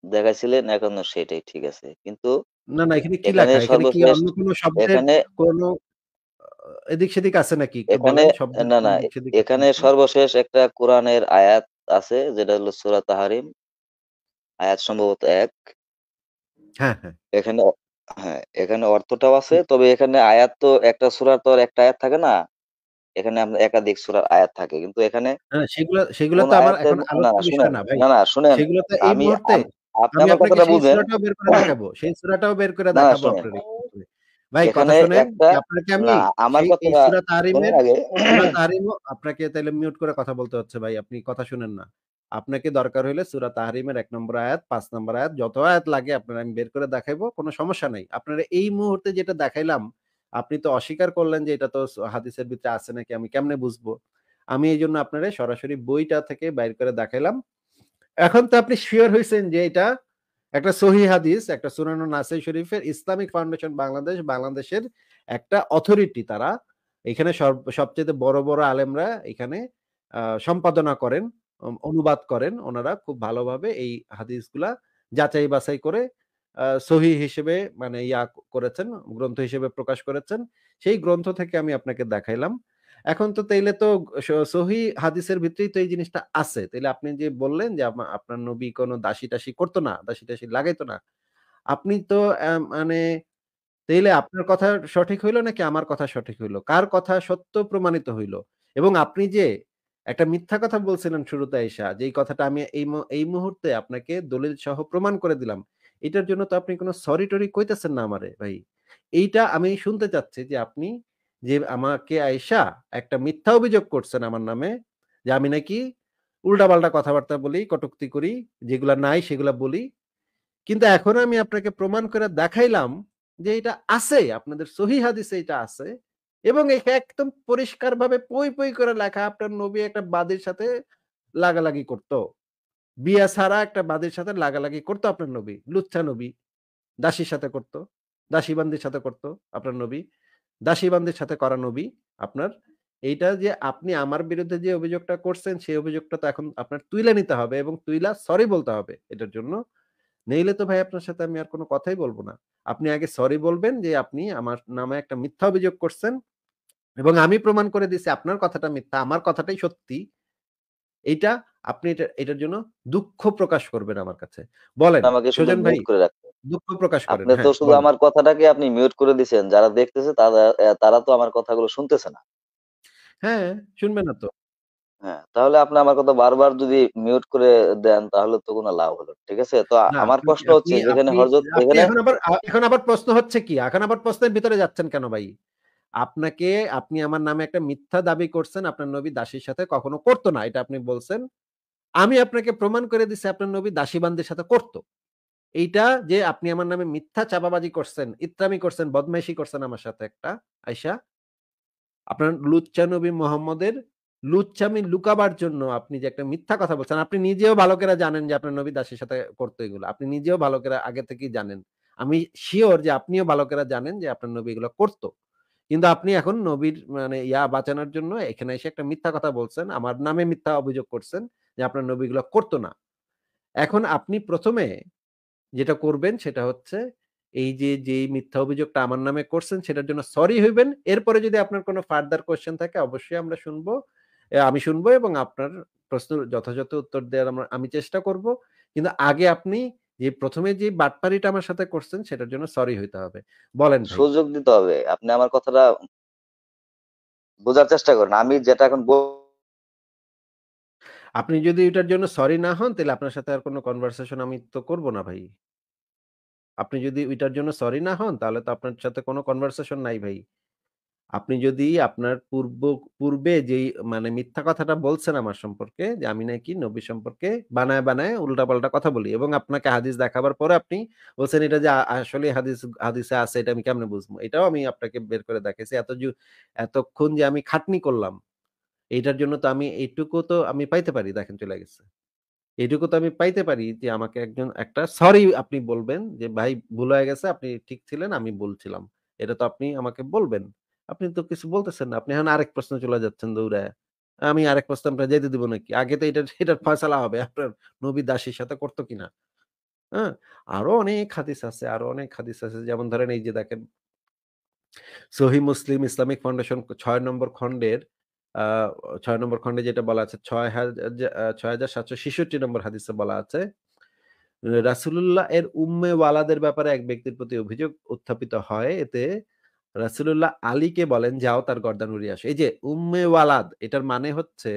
দেখাইছিলেন এখনো সেটাই ঠিক আছে। কিন্তু না, না, এখানে কি এখানে লেখা? এখানে কি সর্বশেষ অন্য কোন শব্দের এখানে কোন এদিক সেদিক আছে নাকি? একটু এখানে বলেন শব্দের না, কোন না, এদিক সেদিক আছে এখানে নাকি? সর্বশেষ একটা কোরআনের আয়াত আছে যেটা হলো সূরা তাহারিম, আয়াত সম্ভবত ১। হ্যাঁ, হ্যাঁ। এখানে হ্যাঁ, এখানে অর্থটাও আছে। তবে এখানে আয়াত তো একটা সূরার তো আর একটা আয়াত থাকে না। এখানে আপনার একাধিক সূরার আয়াত থাকে। কিন্তু এখানে হ্যাঁ, সেগুলা কোন তো আমার আয়াতের এখন না, আলোচ্য না, বিষয় শুনেন, না ভাই। না, না, শুনেন। সেগুলো তো এই আমি মুহূর্তে আপনি আমি আমার আপনাকে কথাটা সেই বুঝেন। সূরাটাও বের করে দেখাবো। সেই সূরাটাও বের করে না, না, দেখাবো শুনেন। আপনার একটু পরে। ভাই কথা এখানে শোনেন একটা যে আপনাকে আমি না, আমার সেই এই কথাটা শোনেন আগে। সূরা তাহরিমও আপনাকে তাইলে মিউট করে কথা বলতে হচ্ছে ভাই। আপনি কথা শুনেন না। আপনাকে দরকার হইলে সূরা তাহরিমের ১ নম্বর আয়াত, ৫ নম্বর আয়াত যত আয়াত লাগে আপনার আমি বের করে দেখাইবো। কোন সমস্যা নাই। আপনারা এই মুহূর্তে যেটা দেখাইলাম, আপনি তো অস্বীকার করলেন যে এটা তো হাদিসের ভিতরে আছে নাকি আমি কেমনে বুঝবো? আমি এইজন্য আপনারে সরাসরি বইটা থেকে বাইর করে দেখাইলাম। এখন তো আপনি সিউর হইছেন যে এটা একটা সহিহ হাদিস, একটা সুনানুন নাসাই শরীফের ইসলামিক ফাউন্ডেশন বাংলাদেশ, বাংলাদেশের একটা অথরিটি তারা। এখানে সবচাইতে বড়, বড় আলেমরা এখানে সম্পাদনা করেন। অনুবাদ করেন ওনারা খুব ভালোভাবে এই হাদিসগুলা যাচাই বাছাই করে সহিহ হিসেবে মানে করেছেন, গ্রন্থ হিসেবে প্রকাশ করেছেন। সেই গ্রন্থ থেকে আমি আপনাকে দেখাইলাম। এখন তো তাইলে তো সহিহ হাদিসের ভিতরেই তো এই জিনিসটা আছে। তাইলে আপনি যে বললেন যে আপনার নবী কোন দাসী-টাসী করত না, দাসী-টাসী লাগাইতো না। আপনি তো মানে তাইলে আপনার কথা সঠিক হইল নাকি আমার কথা সঠিক হইল? কার কথা সত্য প্রমাণিত হইল? এবং আপনি যে একটা মিথ্যা কথা বলছিলেন শুরুতে আইসা, যেই কথাটা আমি এই মুহূর্তে আপনাকে দলিল সহ প্রমাণ করে দিলাম। এটার জন্য তো আপনি কোন সরি-টরি কইতেছেন না আমারে ভাই। এইটা আমি শুনতে চাচ্ছি যে আপনি যে আমাকে আইসা একটা মিথ্যা অভিযোগ করছেন আমার নামে যে আমি নাকি উল্টাপাল্টা কথাবার্তা বলি, কটুক্তি করি, যেগুলা নাই সেগুলা বলি। কিন্তু এখন আমি আপনাকে প্রমাণ করে দেখাইলাম যে এটা আছে, আপনাদের সহিহ হাদিসে এটা আছে এবং এটা একদম পরিষ্কারভাবে পই করে লেখা আপনার নবী একটা বাদীর সাথে লাগালাগি করত। বিয়া ছাড়া একটা বাদীর সাথে লাগালাগি করত আপনার নবী। লুচ্চা নবী। দাসীর সাথে করত। দাসী-বান্দীর সাথে করত আপনার নবী। দাসী-বান্দীর সাথে করা নবী আপনার। এইটা যে আপনি আমার বিরুদ্ধে যে অভিযোগটা করছেন সেই অভিযোগটা তো এখন আপনার তুইলা নিতে হবে এবং তুইলা সরি বলতে হবে এটার জন্য। নইলে তো ভাই আপনার সাথে আমি আর কোন কথাই বলব না। আপনি আগে সরি বলবেন যে আপনি আমার নামে একটা মিথ্যা অভিযোগ করছেন এবং আমি প্রমাণ করে দিছি আপনার কথাটা মিথ্যা, আমার কথাটাই সত্যি। এইটা আপনি এটার জন্য দুঃখ প্রকাশ করবেন আমার কাছে। বলেন, আমাকে শুধু সুজন ভাই মিউট করে রাখতেন। দুঃখ প্রকাশ করেন। আপনি তো হ্যাঁ, শুধু বলেন। আমার কথাটাকে আপনি মিউট করে দিছেন। যারা দেখতেছে তারা তো আমার কথাগুলো শুনতেছে না। হ্যাঁ, শুনবে না তো। হ্যাঁ, তাহলে আপনি আমার কথা বারবার যদি মিউট করে দেন তাহলে তো কোনো লাভ হলো না। ঠিক আছে? তো না, আমার আপনি প্রশ্ন আপনি হচ্ছে যেখানে আপনি হযরত আপনি এখানে এখন আবার প্রশ্ন হচ্ছে কি? এখন আবার প্রশ্নের ভিতরে যাচ্ছেন কেন ভাই? আপনি আমার নামে একটা মিথ্যা দাবি করছেন, আপনার নবী দাসীর সাথে কখনো করত না। এটা আপনি বলছেন। আমি আপনাকে প্রমাণ করে দিছি আপনার নবী দাসী-বান্দীর সাথে করত। এইটা যে আপনি আমার নামে মিথ্যা চাপাবাজি করছেন, ইত্রামি করছেন, বদমাইশি করছেন আমার সাথে একটা আইসা। আপনার লুচ্চা নবী মোহাম্মদের লুচ্চামি লুকাবার জন্য আপনি যে একটা মিথ্যা কথা বলছেন, আপনি নিজেও ভালো করে জানেন যে আপনার নবী দাসীর সাথে করত এগুলো। আপনি নিজেও ভালো করে আগে থেকেই জানেন। আমি সিউর যে আপনিও ভালো করে জানেন যে আপনার নবী এগুলো করত। কিন্তু আপনি এখন নবীর মানে বাঁচানোর জন্য এখানে এসে একটা মিথ্যা কথা বলছেন। আমার নামে মিথ্যা অভিযোগ করছেন যে আপনার নবী এগুলো করত না। এখন আপনি ১ম এ যেটা করবেন সেটা হচ্ছে এই যে যেই মিথ্যা অভিযোগটা আমার নামে করছেন সেটার জন্য সরি হইবেন। এরপরে যদি আপনার কোনো ফার্দার কোয়েশ্চেন থাকে অবশ্যই আমরা শুনবো। আমি শুনবো এবং আপনার প্রশ্নের যথাযথ উত্তর দেওয়ার আমি চেষ্টা করব। কিন্তু আগে আপনি যে ১ম এ যে বাটপারিটা আমার সাথে করছেন সেটার জন্য সরি হইতে হবে। বলেন ভাই। সুযোগ দিতে হবে। আপনি আমার কথাটা বোঝার চেষ্টা করেন। আমি যেটা এখন আপনি যদি এটার জন্য সরি না হন তাহলে আপনার সাথে আর কোনো কনভারসেশন আমি তো করব না ভাই। আপনি যদি ওইটার জন্য সরি না হন তাহলে তো আপনার সাথে কোনো কনভারসেশন নাই ভাই। আপনি যদি আপনার পূর্বে যেই মানে মিথ্যা কথাটা বলছেন আমার সম্পর্কে যে আমি নাকি নবী সম্পর্কে বানায় উল্টাপাল্টা কথা বলি এবং আপনাকে হাদিস দেখাবার পরে আপনি বলছেন এটা যে আসলে হাদিসে আছে এটা আমি কেমনে বুঝবো? এটাও আমি আপনাকে বের করে দেখাইছি। এতক্ষণ যে আমি খাটনি করলাম, এইটার জন্য তো আমি এইটুকু তো আমি পাইতে পারি দেখেন চলে গেছে। এটুকু তো আমি পাইতে পারি যে আমাকে একটা সরি আপনি বলবেন যে, "ভাই ভুল হয়ে গেছে। আপনি ঠিক ছিলেন, আমি ভুল ছিলাম।" এটা তো আপনি আমাকে বলবেন। আপনি তো কিছু বলতেছেন না। আপনি এখন আরেক প্রশ্নে চলে যাচ্ছেন দৌড়ায়া। আমি আরেক প্রশ্নে আপনার যাইতে দিব নাকি? আগে তো এটার ফয়সালা হবে আপনার নবী দাসীর সাথে করত কিনা। হ্যাঁ? আরো অনেক হাদিস আছে। যেমন ধরেন এই যে দেখেন সহিহ মুসলিম ইসলামিক ফাউন্ডেশন ৬ নম্বর খন্ডের আ ৬ নম্বর খন্ডে যেটা বলা আছে ৬,৭৬৬ নম্বর হাদিসে বলা আছে রাসূলুল্লাহ এর উম্মে ওয়ালাদের ব্যাপারে এক ব্যক্তির প্রতি অভিযোগ উত্থাপিত হয়। এতে রাসূলুল্লাহ আলীকে বলেন, "যাও তার গর্দান উড়িয়ে আসো।" এই যে উম্মে ওয়ালাদ এটার মানে হচ্ছে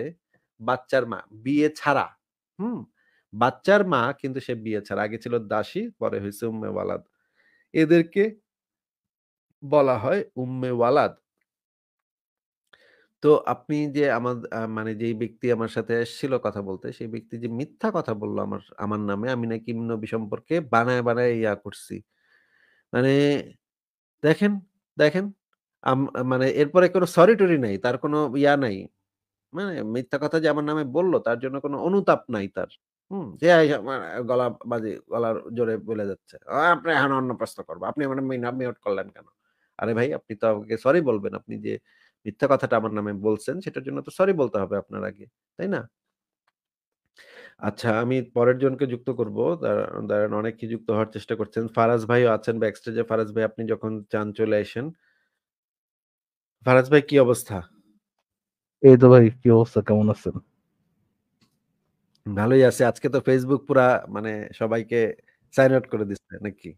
বাচ্চার মা, বিয়ে ছাড়া। হুম? বাচ্চার মা কিন্তু সে বিয়ে ছাড়া। আগে ছিল দাসী, পরে হইছে উম্মে ওয়ালাদ। এদেরকে বলা হয় উম্মে ওয়ালাদ। তো আপনি যে মানে যেই ব্যক্তি আমার সাথে এসেছিল কথা বলতে, সেই ব্যক্তি যে মিথ্যা কথা বলল আমার নামে, আমি নাকি নবী সম্পর্কে বানায় করছি। মানে দেখেন, দেখেন আম মানে এরপরে কোনো সরি-টরি নাই। তার কোনো নাই। মানে মিথ্যা কথা যে আমার নামে বলল তার জন্য কোনো অনুতাপ নাই তার। হুম? যে গলার জোরে বলে যাচ্ছে। আপনি এখন অন্য প্রশ্ন করব। আপনি আমার মিউট করলেন কেন? আরে ভাই আপনি তো আমাকে সরি বলবেন। আপনি যে মিথ্যা কথাটা আমার নামে বলছেন সেটার জন্য তো সরি বলতে হবে আপনার আগে। তাই না? আচ্ছা, আমি পরের জনকে যুক্ত করব। দাঁড়ান, অনেকেই যুক্ত হওয়ার চেষ্টা করছেন। ফারাজ ভাইও আছেন ব্যাকস্টেজে। ফারাজ ভাই, আপনি যখন চান চলে আইসেন। ফারাজ ভাই, কি অবস্থা? এই তো ভাই, কি অবস্থা, কেমন আছেন? ভালোই আছে। আজকে তো Facebook পুরা মানে সবাইকে সাইন আউট করে দিচ্ছে নাকি?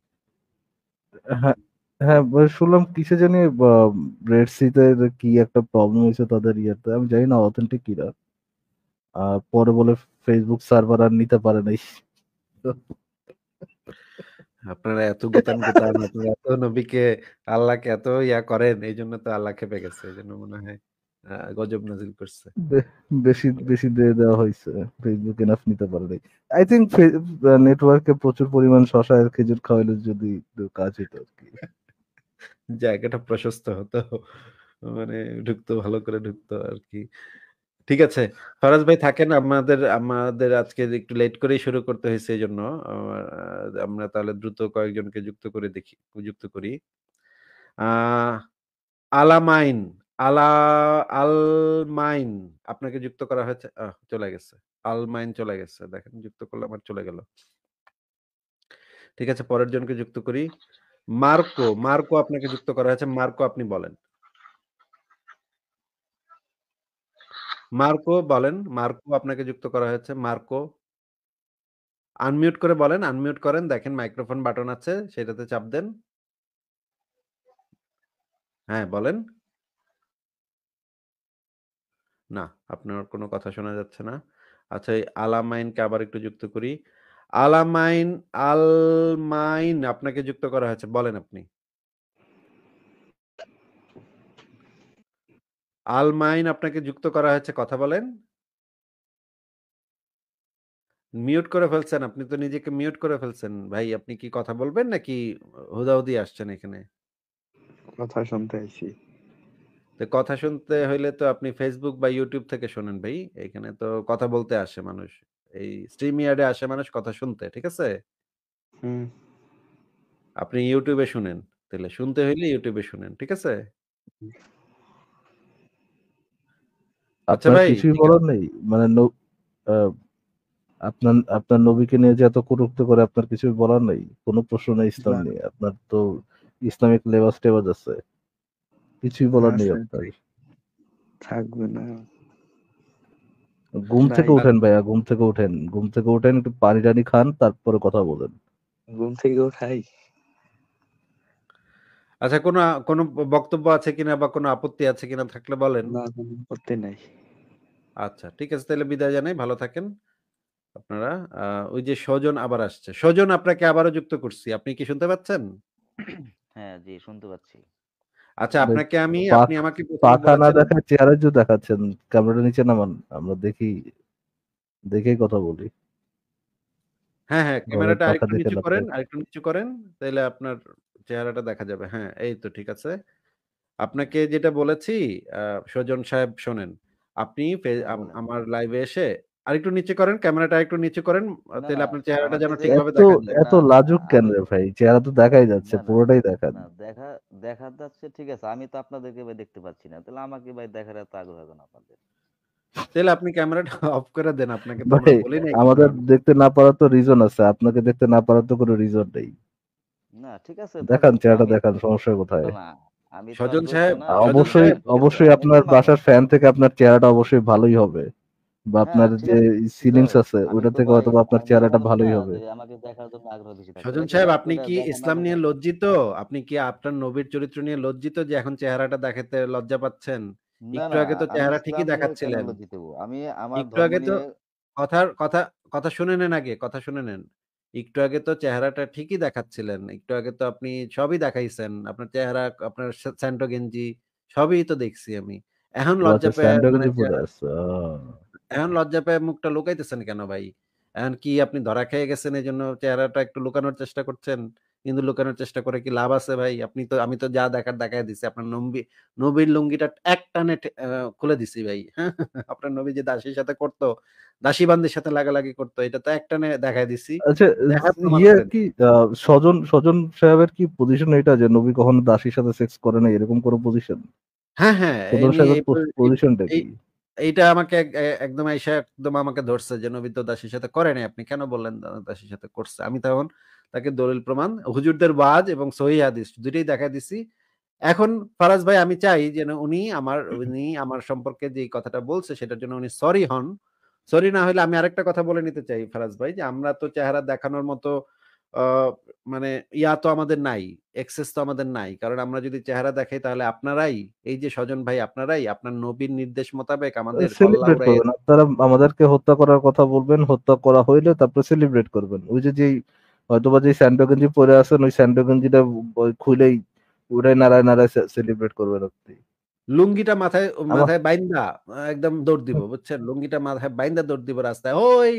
হ্যাঁ, হ্যাঁ ভাই, শুনলাম কিসে জানি রেড সিতে কি একটা প্রবলেম হয়েছে তাদের ইয়েতে, আমি জানি না অথেন্টিক কিনা। আর পরে বলে ফেসবুক সার্ভার আর নিতে পারে নাই। আপনারা এত গুতান, আপনারা এত নবীকে, আল্লাহকে এত ইয়া করেন, এইজন্য তো আল্লাহ খেপে গেছে। এইজন্য মনে হয় গজব নাজিল করছে। বেশি বেশি দিয়ে দেওয়া হয়েছে, ফেসবুক এনাফ নিতে পারে নাই। আই থিঙ্ক নেটওয়ার্কে প্রচুর পরিমাণ শশা আর খেজুর খাওয়াইলে যদি একটু কাজ হইতো আর কি। জায়গাটা প্রশস্ত হতো, মানে ঢুকতো, ভালো করে ঢুকতো আর কি। ঠিক আছে, ফারাজ ভাই থাকেন। আমাদের আমাদের আজকে একটু লেট করেই শুরু করতে হয়েছে, এই জন্য আমরা তাহলে দ্রুত কয়েকজনকে যুক্ত করি। আহ আলামাইন, আলা আলমাইন, আপনাকে যুক্ত করা হয়েছে। চলে গেছে। আলমাইন চলে গেছে। দেখেন, যুক্ত করলাম আর চলে গেল। ঠিক আছে, পরের জনকে যুক্ত করি। মার্কো, মার্কো আপনাকে যুক্ত করা হয়েছে। মার্কো, আপনি বলেন। মার্কো বলেন। মার্কো, আপনাকে যুক্ত করা হয়েছে। মার্কো, আনমিউট করে বলেন। আনমিউট করেন, দেখেন মাইক্রোফোন বাটন আছে, সেটাতে চাপ দেন। হ্যাঁ, বলেন। না, আপনার কোনো কথা শোনা যাচ্ছে না। আচ্ছা, এই আলামাইনকে আবার একটু যুক্ত করি। আলামাইন, আলমাইন, আপনাকে যুক্ত করা হয়েছে। বলেন আপনি। আলমাইন, আপনাকে যুক্ত করা হয়েছে। কথা বলেন। মিউট করে ফেলছেন। আপনি তো নিজেকে মিউট করে ফেলছেন। ভাই, আপনি কি কথা বলবেন নাকি হুদাহুদি আসছেন এখানে? কথা শুনতে আইছি। তো কথা শুনতে হইলে তো আপনি Facebook বা YouTube থেকে শোনেন ভাই। এখানে তো কথা বলতে আসে মানুষ। এই StreamYard এ আসে মানুষ কথা শুনতে। ঠিক আছে? হুম। আপনি YouTube এ শুনেন। তাহলে শুনতে হইলে YouTube এ শুনেন। ঠিক আছে? আচ্ছা আপনার ভাই, কিছুই ঠিক বলার আছে। নেই, মানে আহ, আপনার আপনার নবীকে নিয়ে যে এত কটূক্তি করে, আপনার কিছুই বলার নেই? কোনো প্রশ্ন নেই ইসলাম না, নিয়ে? আপনার তো ইসলামিক লেবাস টেবাস আছে, কিছুই বলার নেই আছে, আপনার? থাকবে না। ঘুম থেকে নাই, উঠেন ভাইয়া, ঘুম থেকে উঠেন, ঘুম থেকে উঠেন, একটু পানি টানি খান, তারপরে কথা বলেন। ঘুম থেকে উঠাই। আচ্ছা, কোনো বক্তব্য আছে কিনা বা কোনো আপত্তি আছে কিনা থাকলে বলেন। না, কোনো করতে নাই। আচ্ছা, ঠিক আছে, তাহলে বিদায় জানাই। ভালো থাকেন আপনারা। ওই যে সজন আবার আসছে। সজন, আপনাকে আবারও যুক্ত করছি। আপনি কি শুনতে পাচ্ছেন? হ্যাঁ, জি শুনতে পাচ্ছি। আচ্ছা, ভাই, আপনি আমাকে ১ম এ পাখা না বলেছেন। দেখায় চেহারা যে দেখাচ্ছেন, ক্যামেরাটা নিচে নামান, আমরা দেখি, দেখেই কথা বলি। হ্যাঁ, হ্যাঁ, ঘরে ক্যামেরাটা পাখা আরেকটু দেখে নিচু লাভ করেন, নাই। আরেকটু নিচু করেন। তাইলে আপনার চেহারাটা দেখা যাবে। হ্যাঁ, এই তো ঠিক আছে। আপনাকে যেটা বলেছি, আ সজন সাহেব শোনেন। আপনি হ্যাঁ, বলেন। আমার লাইভে এসে আরেকটু নিচে করেন, ক্যামেরাটা আরেকটু নিচু করেন। না, তাইলে না, আপনার চেহারাটা আমাকে যেন যে ঠিকভাবে এত দেখা যায়। না, এত না, লাজুক কেন আমি রে ভাই? চেহারা তো দেখাই যাচ্ছে, না, না, পুরোটাই দেখান। না, দেখা যাচ্ছে ঠিক আছে। আমি তো আপনাদেরকে ভাই দেখতে পাচ্ছি না। তাহলে আমাকে ভাই দেখার এত আগ্রহ কেন আপনাদের? তাইলে আপনি ক্যামেরাটা অফ করে দেন। আপনাকে তো আমরা ভাই, বলি নাই আমাদের ক্যামেরা অন। দেখতে না পারার তো রিজন আছে, আপনাকে দেখতে না পারার তো কোনো রিজন নেই। না, ঠিক আছে, দেখান, থাকুক। চেহারাটা আমি দেখান, সমস্যা কোথায়? না, না, আমি তো আর সজন দোস্ত সাহেব, না। সজন অবশ্যই সাহেব, ঠিক আছে, অবশ্যই আমি তো আপনার মানুষ। বাসার ফ্যান থেকে আপনার চেহারাটা অবশ্যই ভালোই হবে, বা হ্যাঁ, আপনার ঠিক যে আছে। কিন্তু সিলিংস আছে আমি ওইটা তো থেকে ভাই হয়তো আপনার এমন চেহারাটা মানুষ না ভালোই হবে। যে আমাকে দেখার জন্য আগ্রহ বেশি থাকবে। সজন ওই যে সাহেব, লাইক আপনি কইরা কি দেখেন না ইসলাম নিয়ে দেখেন। লজ্জিত? আপনি কি আপনার নবীর চরিত্র নিয়ে লজ্জিত যে এখন চেহারাটা দেখাতে লজ্জা পাচ্ছেন? না, একটু না, আগে তো আমি চেহারা ঠিকই ইসলাম নিয়ে কেন দেখাচ্ছিলেন। লজ্জিত হবো? আমি আমার একটু ধর্ম আগে তো নিয়ে। কথার কথা কথা শুনে নেন আগে, কথা শুনে নেন। একটু আগে তো চেহারাটা ঠিকই দেখাচ্ছিলেন। একটু আগে তো আপনি সবই দেখাইছেন। আপনার চেহারা, আপনার স্যান্টো গেঞ্জি সবই তো দেখছি আমি। এখন ও লজ্জা আচ্ছা, পেয়ে স্যান্ডো মানে গেঞ্জি পরে আছে। এখন লজ্জা পেয়ে মুখটা লুকাইতেছেন কেন ভাই? এখন কি আপনি ধরা খেয়ে গেছেন এজন্য চেহারাটা একটু লুকানোর চেষ্টা করছেন? কিন্তু লুকানোর চেষ্টা করে কি লাভ আছে ভাই? আমি তো যা দেখার দেখায় দিছি। আপনার নবীর লুঙ্গিটা একটানে খুলে দিছি ভাই। আপনার নবী যে দাসীর সাথে করত, দাসী বান্দির সাথে লাগালাগি করত, এটা তো একটানে দেখায় দিছি। আচ্ছা, দেখায় প্রমাণ ইয়ে করে কি, দিছি। স্বজন স্বজন সাহেবের কি পজিশন এটা যে নবী কখনো দাসীর সাথে সেক্স করে না, এরকম কোনো পজিশন? হ্যাঁ, হ্যাঁ, স্বজন সাহেবের এই পজিশনটা এই কি? এইটা আমাকে একদম আইসা একদম আমাকে ধরছে যে নবী তো দাসীর সাথে করে নাই, আপনি কেন বললেন দাসীর সাথে করছে? আমি তখন তাকে দলিল প্রমাণ, হুজুরদের ওয়াজ এবং সহিহ হাদিস দুইটাই দেখা দিছি। এখন ফারাজ ভাই আমি চাই যেন উনি আমার সম্পর্কে যে কথাটা বলছে সেটার জন্য উনি সরি হন। সরি না হলে আমি আরেকটা কথা বলে নিতে চাই ফারাজ ভাই, যে আমরা তো চেহারা দেখানোর মতো মানে তো আমাদের নাই, এক্সেস তো আমাদের নাই। কারণ আমরা যদি চেহারা দেখাই তাহলে আপনারাই, এই যে স্বজন ভাই, আপনারাই আপনার নবীর নির্দেশ মোতাবেক আমাদের কল্লা সেলিব্রেট উড়াইয়া করবেন আপনারা, আমাদেরকে হত্যা করার কথা বলবেন, হত্যা করা হইলে তারপরে সেলিব্রেট করবেন। ওই যে যেই হয়তোবা যে স্যান্ডো গেঞ্জি পরে আছেন ওই স্যান্ডো গেঞ্জিটা খুলেই উড়াই নাড়ায় নাড়ায় সেলিব্রেট করবেন আপনি। লুঙ্গিটা মাথায় আমার মাথায় বাইন্দা একদম দৌড় দিব, বুঝছেন? লুঙ্গিটা মাথায় বাইন্দা দৌড় দিব রাস্তায়, ওই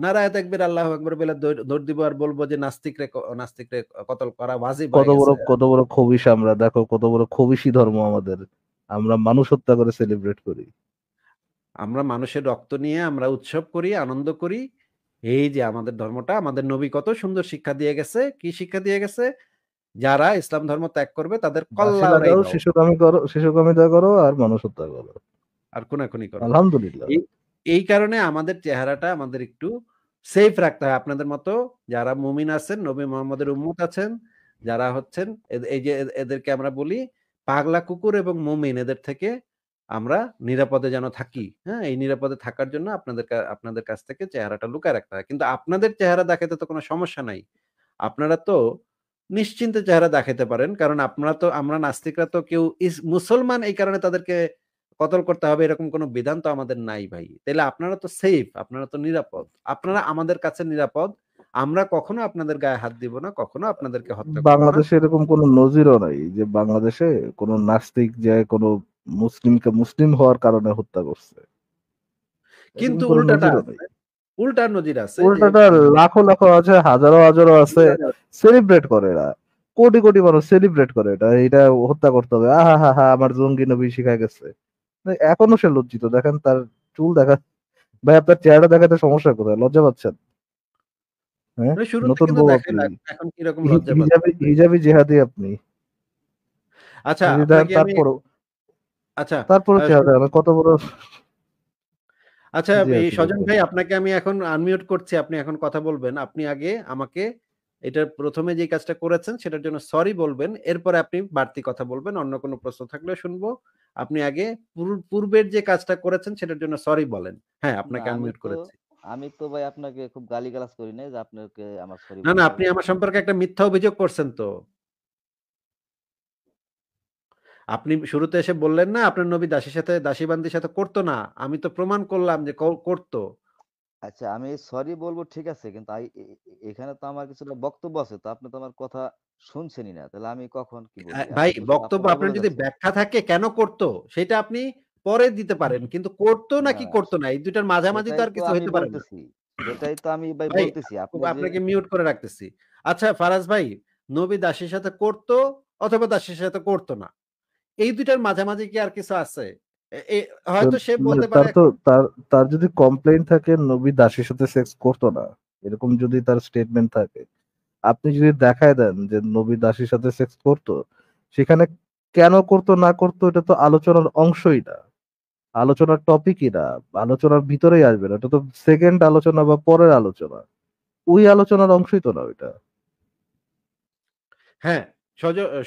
নারায়ে তাকবীর আল্লাহু আকবার বলে দৌড় দিব আর বলবো যে নাস্তিকরে কতল করা ওয়াজিব হয়ে গেছে। কত বড় খবিশ আমরা, দেখো কত বড় খবিশি ধর্ম আমাদের, আমরা মানুষ হত্যা করে সেলিব্রেট করি। আমরা মানুষের রক্ত নিয়ে আমরা উৎসব করি, আনন্দ করি। এই যে আমাদের ধর্মটা, আমাদের নবী কত সুন্দর শিক্ষা দিয়ে গেছে। কি শিক্ষা দিয়ে গেছে? যারা ইসলাম ধর্ম ত্যাগ করবে তাদের দাসী কল্লা উড়াই লাগাও, দাও, শিশুকামিতা করো আর মানুষ হত্যা করো। আর খুনাখুনি করো। আলহামদুলিল্লাহ। এই কারণে আমাদের চেহারাটা আমাদের একটু সেফ রাখতে হয়। আপনাদের মতো যারা মুমিন আছেন, নবী মোহাম্মদের উম্মত আছেন, যারা হচ্ছেন এই যে এদেরকে আমরা বলি পাগলা কুকুর এবং মুমিন, এদের থেকে আমরা নিরাপদে যেন থাকি। হ্যাঁ, এই নিরাপদে থাকার জন্য আপনাদের কাছ থেকে চেহারাটা লুকায় রাখতে হয়। কিন্তু আপনাদের চেহারা দেখাতে তো কোনো সমস্যা নাই। আপনারা তো নিশ্চিন্তে চেহারা দেখাইতে পারেন। কারণ আমরা নাস্তিকরা তো কেউ মুসলমান এই কারণে তাদেরকে কতল করতে হবে এরকম কোনো বিধান তো আমাদের নাই ভাই। তাইলে আপনারা তো সেফ, আপনারা তো নিরাপদ। আপনারা আমাদের কাছে নিরাপদ। আমরা কখনো আপনাদের গায়ে হাত দিব না, কখনো আপনাদেরকে হত্যা করব না। বাংলাদেশে এরকম কোনো নজিরও নাই যে বাংলাদেশে কোনো নাস্তিক যে কোনো মুসলিমকে মুসলিম হওয়ার কারণে হত্যা করছে, এরকম কিন্তু কোনো উল্টাটা নজিরও আছে। নেই। উল্টা নজির আছে যে উল্টাটা লাখো লাখো আছে, হাজারো হাজারো আছে, সেলিব্রেট করে এরা। কোটি কোটি মানুষ সেলিব্রেট করে এটা হত্যা করতে হবে, আহা হা হা আমার জঙ্গি নবী শিখায় গেছে। এখনো সে লজ্জিত, দেখেন তার চুল দেখা। ভাই আপনার চেহারা দেখাতে সমস্যা কোথায়? লজ্জা পাচ্ছেন? হ্যাঁ, মানে শুরুতে নতুন কিন্তু বউ আপনি, দেখাইলাম, এখন কিরকম লজ্জা পাচ্ছেন হিজাবি ভাই? হিজাবি জেহাদি আপনি। আচ্ছা, এই যে আপনাকে আমি আচ্ছা তারপরও আহ, চেহারা দেখানো কত বড়। আচ্ছা জি এই আসলে স্বজন ভাই, আপনাকে আমি এখন আনমিউট করছি, আপনি এখন কথা বলবেন। আপনি আগে আমাকে এটার প্রথমে যে কাজটা করেছেন সেটার জন্য সরি বলবেন, এরপরে আপনি বাড়তি কথা বলবেন, অন্য কোনো প্রশ্ন থাকলে শুনবো। আপনি আগে পূর্বের যে কাজটা করেছেন সেটার জন্য সরি বলেন। হ্যাঁ, না আপনাকে আনমিউট করেছি। আমি তো ভাই আপনাকে খুব গালিগালাজ করি নাই যে আপনাকে আমার সরি না বলতে আপনি হবে। আমার সম্পর্কে একটা মিথ্যা অভিযোগ করছেন তো। আপনি শুরুতে এসে বললেন না আপনার নবী দাসী বান্দির সাথে করতো না, আমি তো প্রমাণ করলাম যে করতো। আচ্ছা আমি সরি বলবো ঠিক আছে, কিন্তু এখানে তো আমার কিছুটা বক্তব্য আছে, তো আপনি তো আমার কথা শুনছেনই না, তাহলে আমি কখন কি বলি? ভাই আপনি তো শুধু বক্তব্য আপনারটা আপনার বলে যদি যাচ্ছেন। ব্যাখ্যা থাকে কেন করতো সেটা আপনি পরে দিতে পারেন, কিন্তু করতো না নাকি করতো না এই দুইটার মাঝামাঝি তো সেটাই আর তো কিছু আমি হইতে পারে না। বলতেছি, সেটাই তো আমি ভাই ভাই বলতেছি আপনি যে আপনাকে মিউট করে রাখতেছি। আচ্ছা ফারাজ ভাই, নবী দাসীর সাথে করতো অথবা দাসীর সাথে করতো না, এই দুইটার মাঝামাঝি কি আর কিছু আছে? তো হয়তো সে মানে বলতে পারে তার যদি কমপ্লেইন থাকে নবী দাসীর সাথে সেক্স করতো না, এরকম যদি তার স্টেটমেন্ট থাকে, আপনি যদি দেখায় দেন যে নবী দাসীর সাথে সেক্স করতো, সেখানে কেন করতো না করতো এটা তো আলোচনার অংশই না, আলোচনার টপিকই না, আলোচনার ভিতরেই আসবে না, এটা তো সেকেন্ড আলোচনা বা পরের আলোচনা, ওই আলোচনার অংশই তো না ওইটা। হ্যাঁ,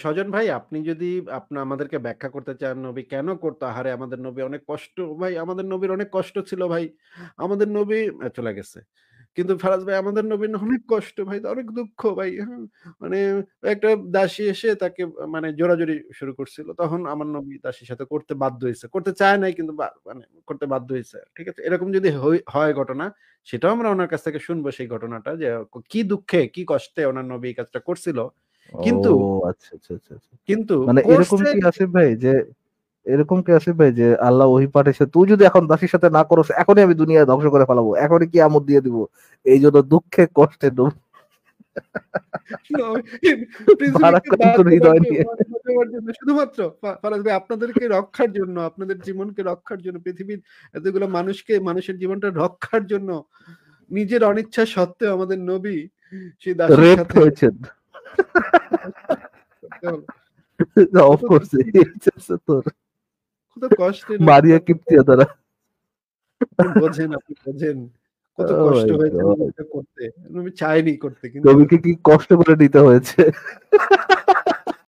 সজন ভাই আপনি যদি আমাদেরকে ব্যাখ্যা করতে চান নবী কেন করতো? আহারে আমাদের নবী অনেক কষ্ট ভাই, আমাদের নবীর অনেক কষ্ট ছিল ভাই। আমাদের নবী চলে গেছে। কিন্তু ফারাজ ভাই আমাদের নবীর অনেক কষ্ট ভাই, অনেক দুঃখ ভাই। হ্যাঁ? মানে একটা দাসী এসে তাকে মানে জোরাজুরি শুরু করছিল। তখন আমার নবী দাসীর সাথে করতে বাধ্য হইছে। করতে চায় নাই কিন্তু মানে করতে বাধ্য হইছে। ঠিক আছে? এরকম যদি হয় ঘটনা, সেটাও আমরা উনার কাছ থেকে শুনবো সেই ঘটনাটা, যে কি দুঃখে, কি কষ্টে উনার নবী এই কাজটা করছিল। ও কিন্তু আচ্ছা আচ্ছা আচ্ছা আচ্ছা। কিন্তু মানে এরকম করছে কি আসিফ ভাই যে, আল্লাহ ওহী পাঠাইছে, তুই যদি এখন দাসীর সাথে না করস এখনই আমি দুনিয়া ধ্বংস করে ফেলাবো, এখনই কি আমদ দিয়ে দিব, এই জন্য দুঃখে কষ্টে পৃথিবীকে ভারাক্রান্ত হৃদয় নিয়ে। বাঁচাবার জন্য শুধুমাত্র ফারাজ ভাই আপনাদেরকে রক্ষার জন্য, আপনাদের জীবনকে রক্ষার জন্য, পৃথিবীর এতগুলো মানুষের জীবনটা রক্ষার জন্য নিজের অনিচ্ছা সত্ত্বেও আমাদের নবী সেই দাসীর রেপ সাথে হয়েছেন। করতে হলো। অফ কোর্স তোর কত কষ্টে নবী মারিয়া কিপ্তিয়া তারা। আপনি বোঝেন কত Oh কষ্ট my হয়েছে God! মুভিটা করতে। আমি চাইনি করতে কিন্তু কবিকে কি কষ্ট করে নিতে হয়েছে?